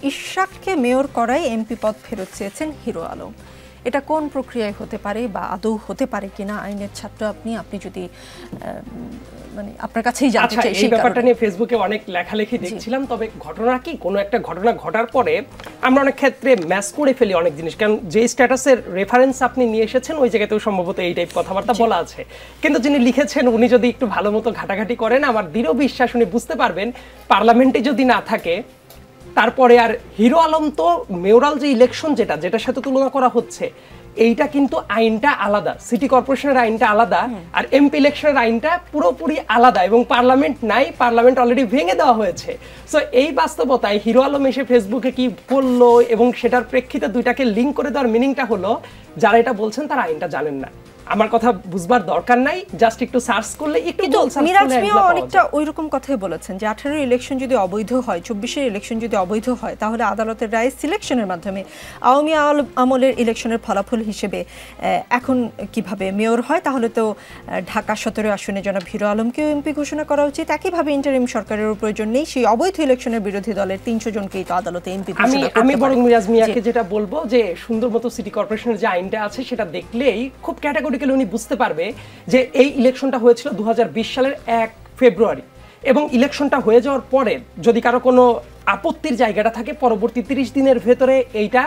ইশরাককে mayor করায় MP পদ ফেরত চেয়েছেন হিরো আলম। এটা কোন প্রক্রিয়ায় হতে পারে বা আদৌ হতে পারে কিনা? আইনের ছাত্র আপনি যদি মানে আপনার কাছেই জানতে চাই এই ব্যাপারটা নিয়ে ফেসবুকে অনেক লেখালেখি দেখছিলাম। তবে ঘটনা কি, কোনো একটা ঘটনা ঘটার পরে আমরা অনেক ক্ষেত্রে ম্যাচ করে ফেলি অনেক জিনিস, কারণ যে স্ট্যাটাসের রেফারেন্স আপনি নিয়ে এসেছেন ওই জায়গাতেও সম্ভবত এই টাইপ কথাবার্তা বলা আছে, কিন্তু যিনি লিখেছেন উনি যদি একটু ভালো মতো ঘাটাঘাটি করেন আমার দৃঢ় বিশ্বাস উনি বুঝতে পারবেন পার্লামেন্টে যদি না থাকে তারপরে আর হিরো আলম তো মেয়রাল যে ইলেকশন যেটার সাথে তুলনা করা হচ্ছে এইটা কিন্তু আইনটা আলাদা, সিটি কর্পোরেশনের আইনটা আলাদা আর এমপি ইলেকশনের আইনটা পুরোপুরি আলাদা, এবং পার্লামেন্ট নাই, পার্লামেন্ট অলরেডি ভেঙে দেওয়া হয়েছে। সো এই বাস্তবতায় হিরো আলম এসে ফেসবুকে কি বললো এবং সেটার প্রেক্ষিতে দুইটাকে লিঙ্ক করে দেওয়ার মিনিংটা হলো যারা এটা বলছেন তারা আইনটা জানেন না। আমার কথা বুঝবার দরকার নাই, জাস্ট একটু সার্চ করলে একটু অনেকটা ওইরকম কথাই বলেছেন যে 18 ইলেকশন যদি অবৈধ হয়, 24 ইলেকশন যদি অবৈধ হয় তাহলে আদালতের রায় সিলেকশনের মাধ্যমে আওয়ামী আমলের ইলেকশনের ফলাফল হিসেবে এখন কিভাবে মেয়র হয়, তাহলে তো ঢাকা 17 আসনে জনাব হিরো আলমকেও এমপি ঘোষণা করা উচিত। একইভাবে ইন্টারিম সরকারেরও প্রয়োজন নেই, সেই অবৈধ ইলেকশনের বিরোধী দলের 300 জনকেই তো আদালতে এমপি ঘোষণা করতে পারে। আমি বরং মিরাজ মিয়াকে যেটা বলবো যে সুন্দর মতো সিটি কর্পোরেশনের যে আইনটা আছে সেটা দেখলেই খুব ক্যাটাগরিক্যালি উনি বুঝতে পারবে যে এই ইলেকশনটা হয়েছিল 2020 সালের 1 ফেব্রুয়ারি, এবং ইলেকশনটা হয়ে যাওয়ার পরে যদি কারো কোনো আপত্তির জায়গাটা থাকে পরবর্তী 30 দিনের ভেতরে এইটা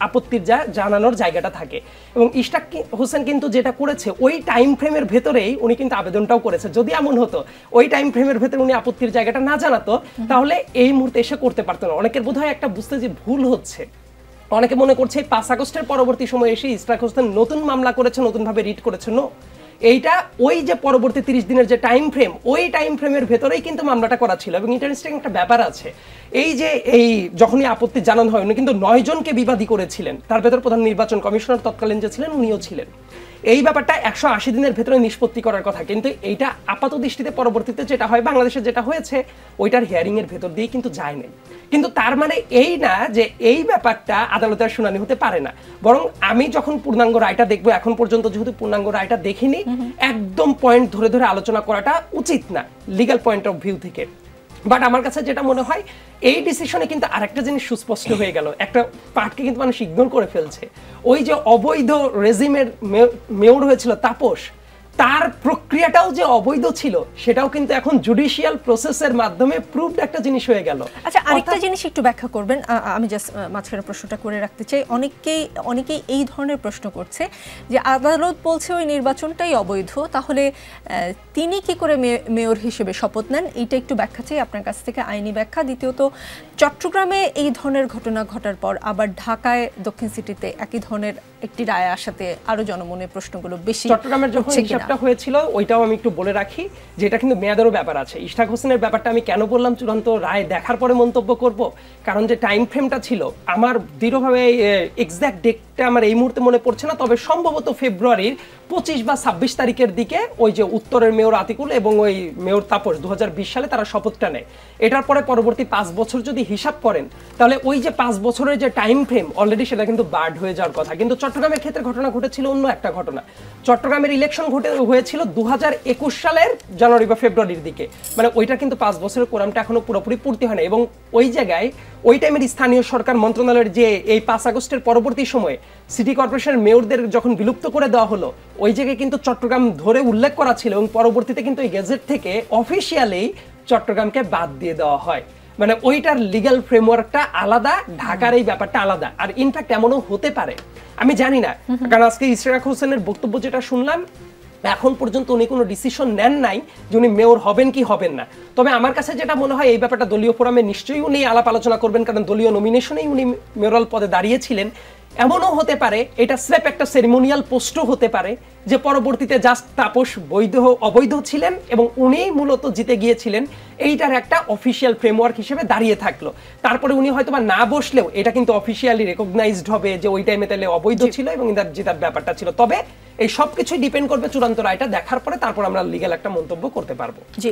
আপত্তির জানানোর জায়গাটা থাকে। এবং ইশরাক হোসেন কিন্তু যেটা করেছে ওই টাইম ফ্রেমের ভেতরেই উনি কিন্তু আবেদনটাও করেছে। যদি এমন হতো ওই টাইম ফ্রেমের ভেতরে উনি আপত্তির জায়গাটা না জানাতো তাহলে এই মুহূর্তে এসে করতে পারতো না। অনেকের বোধহয় একটা বুঝতে যে ভুল হচ্ছে, অনেকে মনে করছে 5 আগস্টের পরবর্তী সময়ে এসে ইশরাক হোসেন নতুন মামলা করেছে, নতুনভাবে রিট করেছে। নো, এইটা ওই যে পরবর্তী 30 দিনের যে টাইম ফ্রেম ওই টাইম ফ্রেমের ভেতরেই কিন্তু মামলাটা করা ছিল। এবং ইন্টারেস্টিং একটা ব্যাপার আছে, এই যখনই আপত্তি জানানো হয় উনি কিন্তু 9 জনকে বিবাদী করেছিলেন, তার ভেতর প্রধান নির্বাচন কমিশনার তৎকালীন যে ছিলেন উনিও ছিলেন। এই ব্যাপারটা 180 দিনের ভেতরে নিষ্পত্তি করার কথা, কিন্তু এইটা আপাত দৃষ্টিতে পরবর্তীতে যেটা হয় বাংলাদেশে যেটা হয়েছে ওইটার হিয়ারিং এর ভেতর দিয়ে কিন্তু যায় নাই। কিন্তু তার মানে এই না যে এই ব্যাপারটা আদালতের শুনানি হতে পারে না, বরং আমি যখন পূর্ণাঙ্গ রায়টা দেখবো, এখন পর্যন্ত যেহেতু পূর্ণাঙ্গ রায়টা দেখিনি, একদম পয়েন্ট ধরে ধরে আলোচনা করাটা উচিত না লিগ্যাল পয়েন্ট অফ ভিউ থেকে। বাট আমার কাছে যেটা মনে হয় এই ডিসিশনে কিন্তু আরেকটা জিনিস সুস্পষ্ট হয়ে গেল, একটা পার্টকে কিন্তু মানুষ ইগনোর করে ফেলছে। ওই যে অবৈধ রেজিমের মেয়র হয়েছিল তাপস, তার প্রক্রিয়াটাও যে অবৈধ ছিল সেটাও কিন্তু এখন জুডিশিয়াল প্রসেসের মাধ্যমে প্রুভড একটা জিনিস হয়ে গেল। আচ্ছা, আরেকটা জিনিস একটু ব্যাখ্যা করবেন, আমি জাস্ট মাঝখানে প্রশ্নটা করে রাখতে চাই। অনেকেই এই ধরনের প্রশ্ন করছে যে আদালত বলছে ওই নির্বাচনটাই অবৈধ, তাহলে তিনি কি করে মেয়র হিসেবে শপথ নেন? এইটা একটু ব্যাখ্যা চাই আপনার কাছ থেকে, আইনি ব্যাখ্যা। দ্বিতীয়ত, চট্টগ্রামে এই ধরনের ঘটনা ঘটার পর আবার ঢাকায় দক্ষিণ সিটিতে একই ধরনের একটি রায় আসাতে আরো জনমনে প্রশ্নগুলো বেশি। চট্টগ্রামের যখন হিসাবটা হয়েছিল ওইটাও আমি একটু বলে রাখি যে এটা কিন্তু মেয়াদেরও ব্যাপার আছে। ইশরাক হোসেনের ব্যাপারটা আমি কেন বললাম চূড়ান্ত রায় দেখার পরে মন্তব্য করব, কারণ যে টাইম ফ্রেমটা ছিল আমার দৃঢ়ভাবে এক্সাক্ট ডেটটা আমার এই মুহূর্তে মনে পড়ছে না, তবে সম্ভবত ফেব্রুয়ারির 25 বা 26 তারিখের দিকে ওই যে উত্তরের মেয়র আতিকুল এবং ওই মেয়র তাপস 2020 সালে তারা শপথটা নেয়। এটার পরে পরবর্তী 5 বছর যদি হিসাব করেন তাহলে ওই যে 5 বছরের যে টাইম ফ্রেম অলরেডি সেটা কিন্তু বার্ড হয়ে যাওয়ার কথা। কিন্তু চট্টগ্রামের ক্ষেত্রে ঘটনা ঘটেছিল অন্য একটা ঘটনা। চট্টগ্রামের ইলেকশন হয়েছিল 2021 সালের জানুয়ারি বা ফেব্রুয়ারির দিকে, মানে ওইটা কিন্তু 5 বছরের কোরামটা এখনো পুরোপুরি পূর্তি হয় না। এবং ওই জায়গায় ওই টাইমের স্থানীয় সরকার মন্ত্রণালয়ের যে এই 5 আগস্টের পরবর্তী সময়ে সিটি কর্পোরেশনের মেয়রদের যখন বিলুপ্ত করে দেওয়া হলো ওই জায়গায় কিন্তু চট্টগ্রাম ধরে উল্লেখ করা ছিল, এবং পরবর্তীতে কিন্তু এই গেজেট থেকে অফিসিয়ালি চট্টগ্রামকে বাদ দিয়ে দেওয়া হয়। মানে ওইটার লিগ্যাল ফ্রেমওয়ার্কটা আলাদা, ঢাকার এই ব্যাপারটা আলাদা। আর ইনফ্যাক্ট এমনও হতে পারে, আমি জানি না, কারণ আজকে ইশরাক হোসেনের বক্তব্য যেটা শুনলাম এখন পর্যন্ত উনি কোনো ডিসিশন নেন নাই যে উনি মেয়র হবেন কি হবেন না। তবে আমার কাছে যেটা মনে হয় এই ব্যাপারটা দলীয় ফোরামে নিশ্চয়ই উনি আলাপ আলোচনা করবেন, কারণ দলীয় নমিনেশনেই উনি মেয়রাল পদে দাঁড়িয়েছিলেন। এমনও হতে পারে এটা স্রেফ একটা সেরিমোনিয়াল পোস্টও হতে পারে যে পরবর্তীতে জাস্ট তাপস অবৈধ ছিলেন এবং উনিই মূলত জিতে গিয়েছিলেন, এইটার একটা অফিসিয়াল ফ্রেমওয়ার্ক হিসেবে দাঁড়িয়ে থাকলো। তারপরে উনি হয়তো বা না বসলেও এটা কিন্তু অফিসিয়ালি রেকগনাইজড হবে যে ওই টাইমে তাহলে অবৈধ ছিল এবং জেতার ব্যাপারটা ছিল। তবে এই সবকিছুই ডিপেন্ড করবে চূড়ান্ত রায়টা দেখার পরে, তারপর আমরা লিগ্যাল একটা মন্তব্য করতে পারবো। জি।